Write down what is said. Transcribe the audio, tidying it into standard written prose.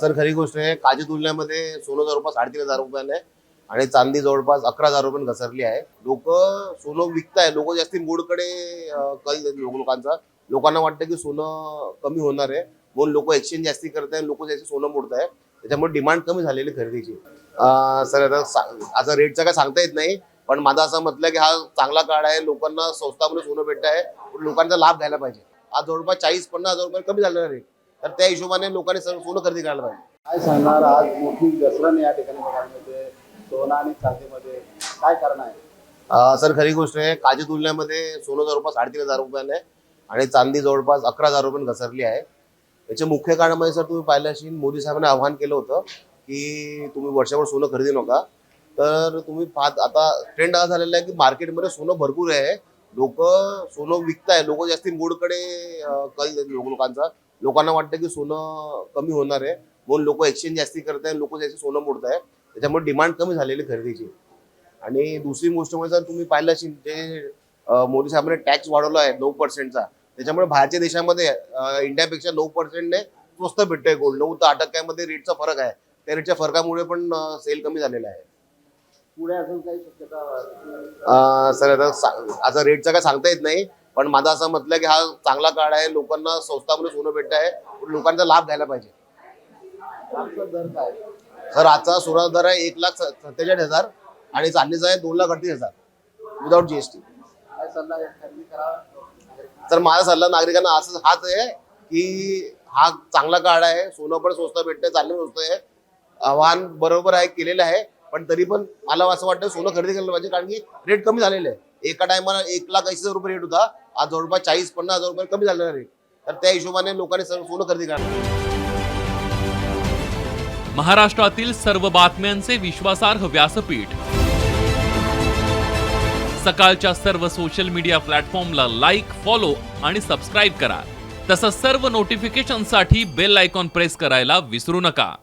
Sir खरी गोष्ट आहे, कालच्या तुलनेमध्ये सोनं जवळपास 3,500 रुपयाने आहे आणि चांदी जवळपास 11,000 रुपयांनी घसरली आहे. लोक सोनं विकताय, लोक जास्ती मूडकडे कल देत लोकांचा. लोकांना वाटतं की सोनं कमी होणार आहे म्हणून लोक एक्सचेंज जास्ती करताय, लोक जास्ती सोनं मोडताय, त्याच्यामुळे डिमांड कमी झालेली खरेदीची. सर आता रेटचा काय सांगता येत नाही, पण माझं असं म्हटलं की हा चांगला काळ आहे, लोकांना स्वस्तामध्ये सोनं भेटत आहे, लोकांचा लाभ घ्यायला पाहिजे. आज जवळपास 40-50 हजार रुपये कमी झालेला रेट, तर त्या हिशोबाने लोकांनी सोनं खरेदी करायला पाहिजे. काय सांगणार, आज मोठी घसरण या ठिकाणी बघायला मिळते सोनं आणि चांदीमध्ये, काय कारण आहे? सर खरी गोष्ट आहे, कालच्या तुलनेमध्ये सोनं जवळपास 3,500 रुपयाने आहे आणि चांदी जवळपास 11,000 रुपयांनी घसरली आहे. याचे मुख्य कारणामध्ये सर तुम्ही पाहिलं असेल, मोदी साहेबांनी आवाहन केलं होतं की तुम्ही वर्षभर सोनं खरेदी नका. तर तुम्ही आता ट्रेंड असा झालेला आहे की मार्केटमध्ये सोनं भरपूर आहे, लोक सोनं विकताय, लोक जास्ती मूडकडे कल देत लोकांचा. लोकांना वाटतं की सोनं कमी होणार आहे म्हणून लोक एक्सचेंज जास्ती करताय, लोक जास्ती सोनं मोडताय, त्याच्यामुळे डिमांड कमी झालेली खरेदीची. आणि दुसरी गोष्ट म्हणजे जर तुम्ही पाहिलं असेल, जे मोदी साहेबांनी टॅक्स वाढवला आहे 9%चा, त्याच्यामुळे बाहेरच्या देशामध्ये इंडियापेक्षा 9%ने स्वस्त भेटतंय गोल्ड. 9 ते 8% रेटचा फरक आहे, त्या रेटच्या फरकामुळे पण सेल कमी झालेला आहे. पुढे अजून काही शक्यता? सर आता रेटचा काय सांगता येत नाही, पण माझं असं म्हटलं की हा चांगला काळ आहे, लोकांना स्वस्तामध्ये सोनं भेटत आहे, लोकांचा लाभ घ्यायला पाहिजे. आजचा दर काय? सर आजचा सोना दर आहे 1,47,000 आणि चांदीचा आहे 2,38,000 विदाउट जीएसटी. काय सल्ला आहे, खरेदी करा? तर माझा सल्ला नागरिकांना हाच आहे की हा चांगला काळ आहे, सोनं पण स्वस्त भेटतंय, चांदी स्वस्त आहे. आव्हान बरोबर आहे, केलेलं आहे, पण तरी पण मला असं वाटतं सोनं खरेदी करायला पाहिजे, कारण की रेट कमी झालेले आहे. एका टायमाला 1,80,000 रुपये रेट होता, आज जवळपास 40-50 हजार रुपये कमी झालेला रेट, तर त्या हिशोबाने लोकांनी सोनं खरेदी करायला. महाराष्ट्रातील सर्व बातम्यांचे विश्वासार्ह व्यासपीठ, सकाळच्या सर्व सोशल मीडिया प्लॅटफॉर्मला लाईक, फॉलो आणि सबस्क्राईब करा. तसंच सर्व नोटिफिकेशनसाठी बेल आयकॉन प्रेस करायला विसरू नका.